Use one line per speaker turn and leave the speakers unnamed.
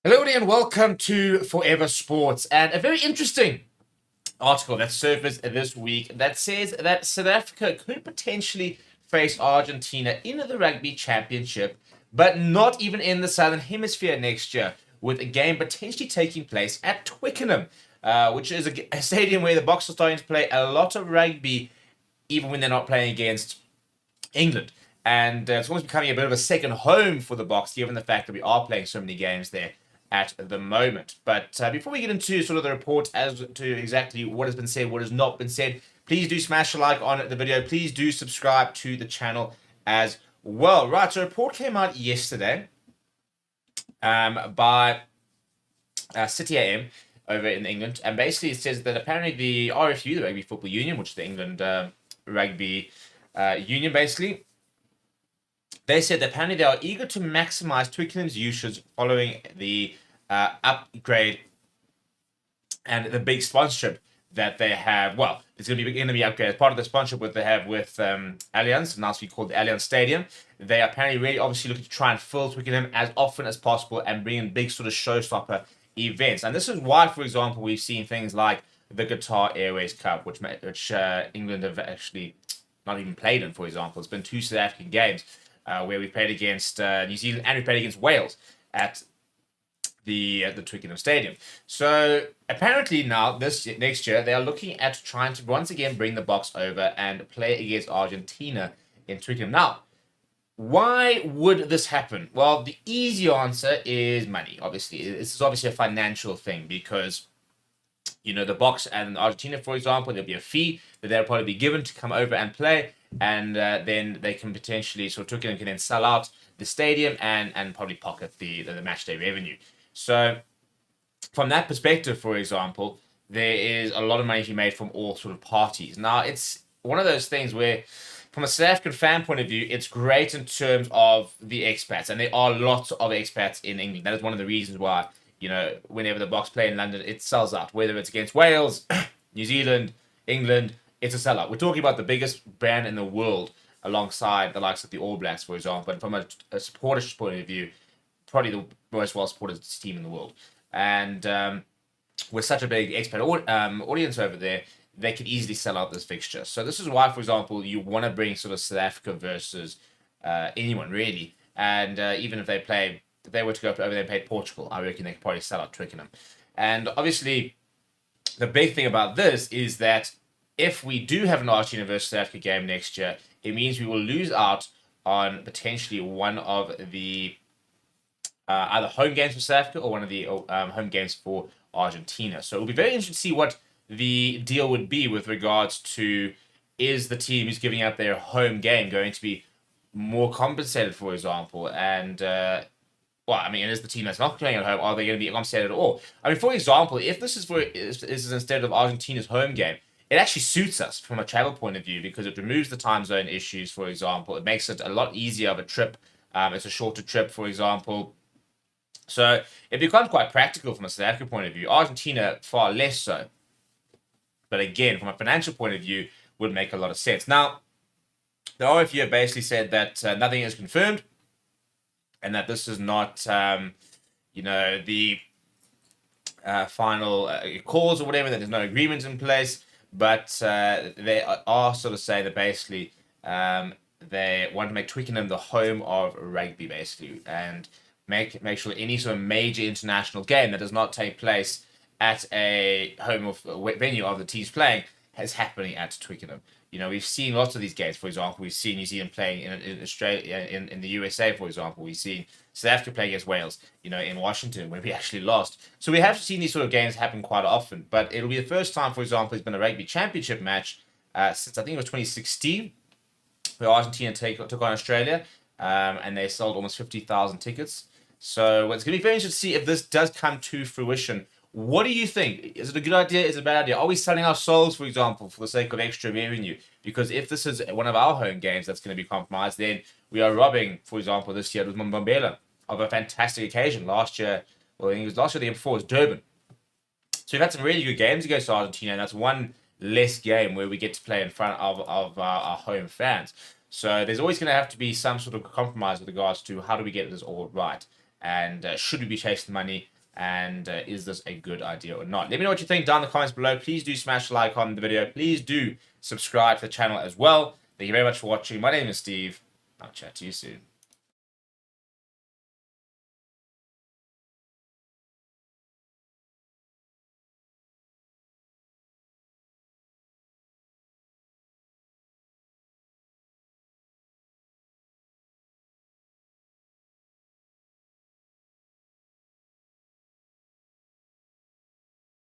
Hello and welcome to Forever Sports, and a very interesting article that surfaced this week that says that South Africa could potentially face Argentina in the Rugby Championship, but not even in the Southern Hemisphere next year, with a game potentially taking place at Twickenham, which is a stadium where the Boks are starting to play a lot of rugby, even when they're not playing against England. And it's almost becoming a bit of a second home for the Boks, given the fact that we are playing so many games there at the moment. But before we get into sort of the report as to exactly what has been said, what has not been said, please do smash a like on the video. Please do subscribe to the channel as well. Right, so a report came out yesterday by City AM over in England, and basically it says that apparently the RFU, the Rugby Football Union, which is the England Rugby Union, basically, they said that apparently they are eager to maximize Twickenham's usage following the upgrade and the big sponsorship that they have. Well, it's going to be upgraded as part of the sponsorship that they have with Allianz, now to be called the Allianz Stadium. They are apparently really obviously looking to try and fill Twickenham as often as possible and bring in big sort of showstopper events. And this is why, for example, we've seen things like the Qatar Airways Cup, which England have actually not even played in, for example. It's been two South African games where we played against New Zealand and we played against Wales at the Twickenham Stadium. So apparently now, next year, they are looking at trying to once again bring the Boks over and play against Argentina in Twickenham. Now, why would this happen? Well, the easy answer is money, obviously. This is obviously a financial thing because the Boks and Argentina, for example, there'll be a fee that they'll probably be given to come over and play, and then they can potentially, so Twickenham can then sell out the stadium and probably pocket the match day revenue. So from that perspective, for example, there is a lot of money to be made from all sort of parties. Now, it's one of those things where, from a South African fan point of view, it's great in terms of the expats, and there are lots of expats in England. That is one of the reasons why, whenever the Boks play in London, it sells out. Whether it's against Wales, New Zealand, England, it's a sellout. We're talking about the biggest brand in the world alongside the likes of the All Blacks, for example. And from a supporter's point of view, probably the most well-supported team in the world. And with such a big expat audience over there, they could easily sell out this fixture. So this is why, for example, you want to bring sort of South Africa versus anyone, really. And even if they were to go over there and play Portugal, I reckon they could probably sell out Twickenham. And obviously, the big thing about this is that if we do have an Argentina versus South Africa game next year, it means we will lose out on potentially one of the either home games for South Africa or one of the home games for Argentina. So it'll be very interesting to see what the deal would be with regards to, is the team who's giving up their home game going to be more compensated, for example, and is the team that's not playing at home, are they going to be compensated at all? I mean, for example, if this is instead of Argentina's home game, it actually suits us from a travel point of view because it removes the time zone issues, for example. It makes it a lot easier of a trip. It's a shorter trip, for example. So it becomes quite practical from a South African point of view. Argentina, far less so. But again, from a financial point of view, would make a lot of sense. Now, the RFU have basically said that nothing is confirmed and that this is not, the final calls or whatever, that there's no agreement in place. But they are sort of saying that basically they want to make Twickenham the home of rugby, basically, and make sure any sort of major international game that does not take place at a home of venue of the teams playing is happening at Twickenham. We've seen lots of these games. For example, we've seen New Zealand playing in Australia, in the USA, for example. We've seen South Africa playing against Wales, in Washington, where we actually lost. So we have seen these sort of games happen quite often. But it'll be the first time, for example, there's been a rugby championship match since I think it was 2016, where Argentina took on Australia, and they sold almost 50,000 tickets. So it's going to be very interesting to see if this does come to fruition. What do you think? Is it a good idea? Is it a bad idea? Are we selling our souls, for example, for the sake of extra revenue? Because if this is one of our home games that's going to be compromised, then we are robbing, for example, this year with Mbombela of a fantastic occasion. Last year, well, I think it was last year, the year before, was Durban. So we've had some really good games against Argentina, and that's one less game where we get to play in front of our home fans. So there's always going to have to be some sort of compromise with regards to how do we get this all right. And should we be chasing money And is this a good idea or not? Let me know what you think down in the comments below. Please do smash the like on the video. Please do subscribe to the channel as well. Thank you very much for watching. My name is Steve. I'll chat to you soon.